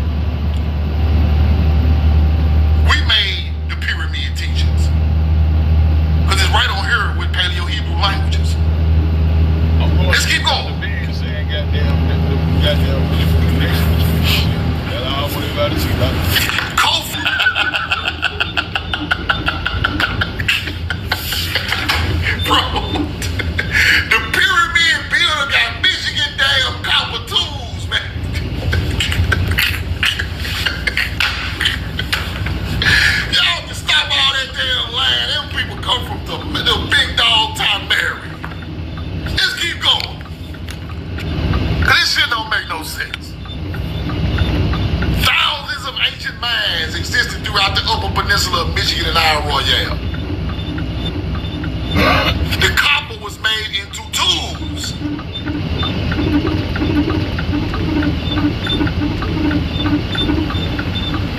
We made the pyramid teachings. Because it's right on here with Paleo-Hebrew languages. Let's keep going. Bro, the pyramid builder got Michigan damn copper tools, man. Y'all can stop all that damn land. Them people come from the big dog time Mary. Let's keep going. Cause this shit don't make no sense. Thousands of ancient mines existed throughout the upper peninsula of Michigan and Isle Royale. The copper was made into tools.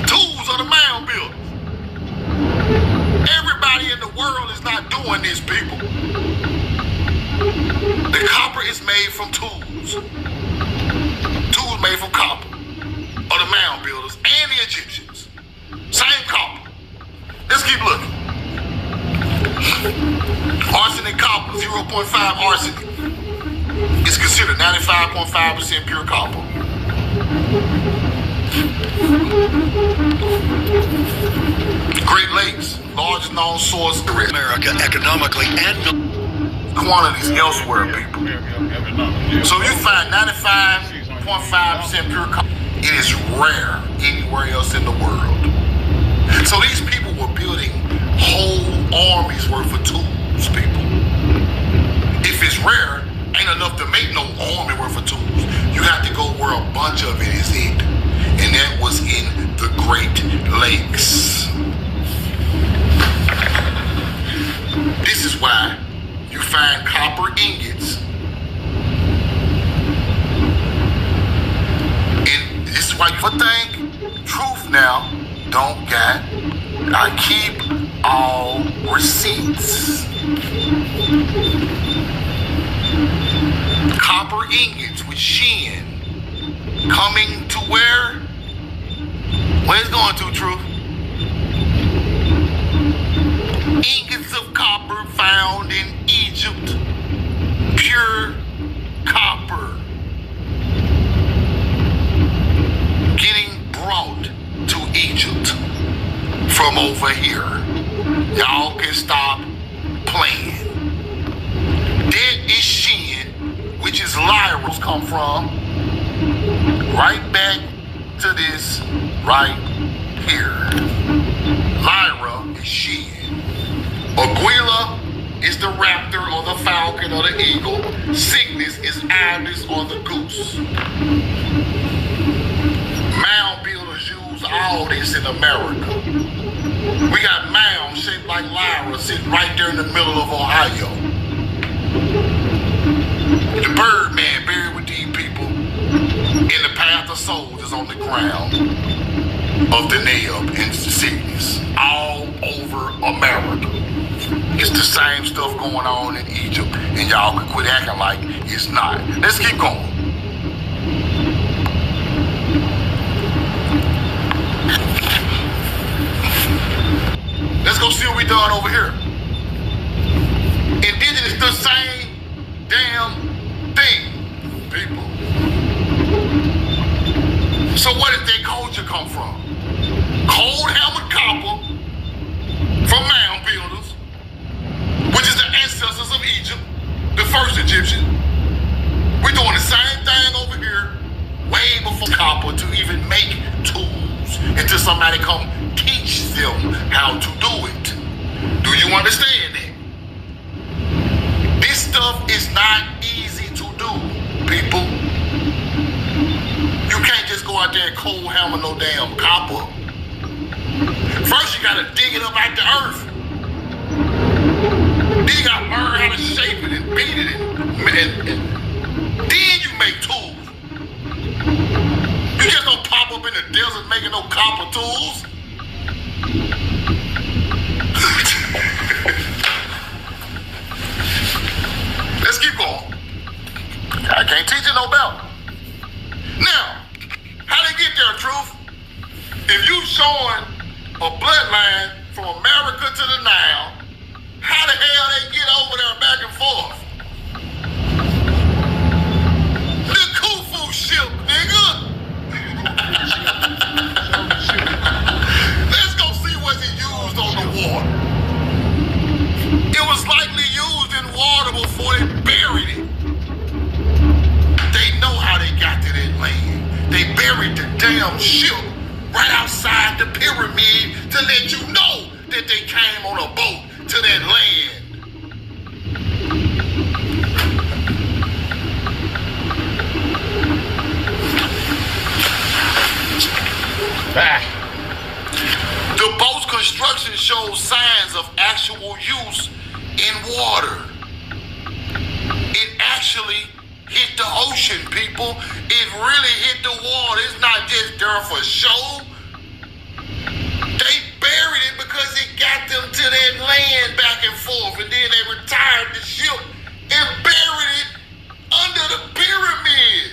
Tools are the mound builders. Everybody in the world is not doing this, people. The copper is made from tools. Tools made from copper are the mound builders and the Egyptians. Same copper. Let's keep looking. Arsenic copper, 0.5 arsenic. It's considered 95.5% pure copper. Great Lakes, largest known source of America economically and quantities elsewhere, people. So you find 95.5% pure copper. It is rare anywhere else in the world. So these people were building whole armies worth of tools, people. If it's rare, ain't enough to make no army worth of tools. You have to go where a bunch of it is in. And that was in the Great Lakes. This is why you find copper ingots. And this is why you think truth now don't got. I keep all receipts. Copper ingots with Shin coming to where? Where it's going to, Truth? ingots of copper found in Egypt. Pure copper. Getting brought to Egypt from over here. Y'all can stop playing. Dead is Shin, which is Lyra's come from. Right back to this right here. Lyra is Shin. Aquila is the raptor or the falcon or the eagle. Cygnus is Ibis or the goose. Mound builders use all this in America. We got mounds shaped like Lyra sitting right there in the middle of Ohio. The Birdman buried with these people in the path of soldiers on the ground of the Neb and Cygnus all over America. It's the same stuff going on in Egypt, and y'all can quit acting like it's not. Let's keep going. Let's go see what we done over here. Indigenous, the same damn thing, people. So where did their culture come from? Cold hammered copper from mound builders, which is the ancestors of Egypt, the first Egyptian. We're doing the same thing over here, way before copper to even make tools, until somebody come teach them how to do it. Do you understand that? This stuff is not easy to do, people. You can't just go out there and cold hammer no damn copper. First you gotta dig it up out the earth. Then you gotta learn how to shape it and beat it and then you make tools. You just don't pop up in the desert making no copper tools. Let's keep going. I can't teach you no better. Now, how they get there, Truth? If you showing a bloodline from America to the Nile, how the hell they get over there back and forth? The Khufu ship, nigga. Let's go see what he used on the water. It was likely used in water before they buried it. They know how they got to that land. They buried the damn ship right outside the pyramid to let you know that they came on a boat to that land. The boat's construction shows signs of actual use in water. It actually hit the ocean, people. It really hit the water. It's not just there for show. They buried it because it got them to that land back and forth, and then they retired the ship and buried it under the pyramid.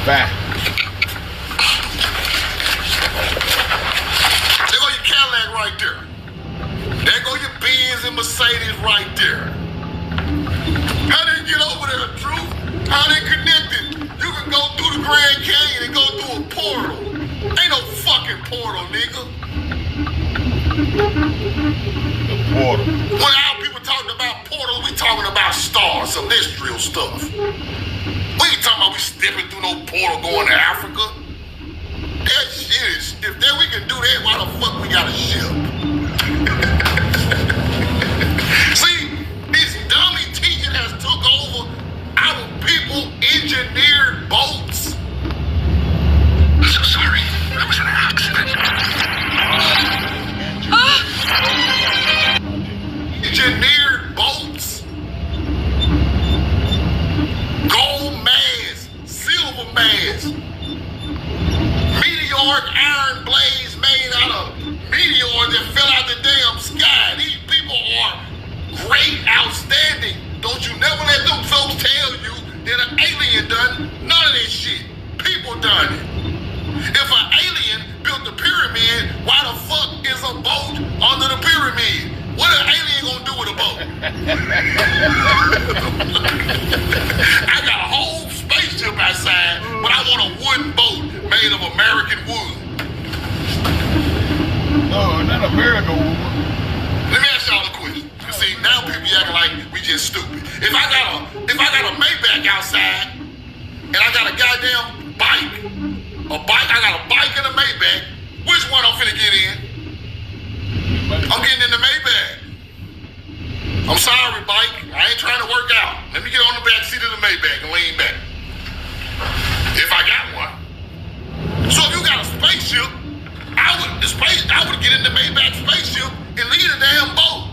Back. There go your Cadillac right there. There go your Benz and Mercedes right there. How they get over there, Truth? How they connected? You can go through the Grand Canyon and go through a portal. Ain't no fucking portal, nigga. The portal. When our people talking about portals, we talking about stars, celestial stuff. We ain't talking about we stepping through no portal going to Africa. That shit is, if that we can do that, why the fuck we got a ship? See, this dummy teaching has took over our people engineered boats. I'm so sorry. That was an accident. Engineered boats. Gold masts, silver masts. Meteoric iron blades made out of meteors that fell out the damn sky. These people are great, outstanding. Don't you never let them folks tell you that an alien done none of this shit. People done it. If an I got a whole spaceship outside, but I want a wooden boat made of American wood. No, not American wood. Let me ask y'all a question. You see, now people acting like we just stupid. If I got a Maybach outside, and I got a goddamn bike, I got a bike and a Maybach, which one I'm finna get in? I'm getting in the Maybach. I'm sorry, bike. I ain't trying to work out. Let me get on the back seat of the Maybach and lean back. If I got one. So if you got a spaceship, I would get in the Maybach spaceship and lead a damn boat.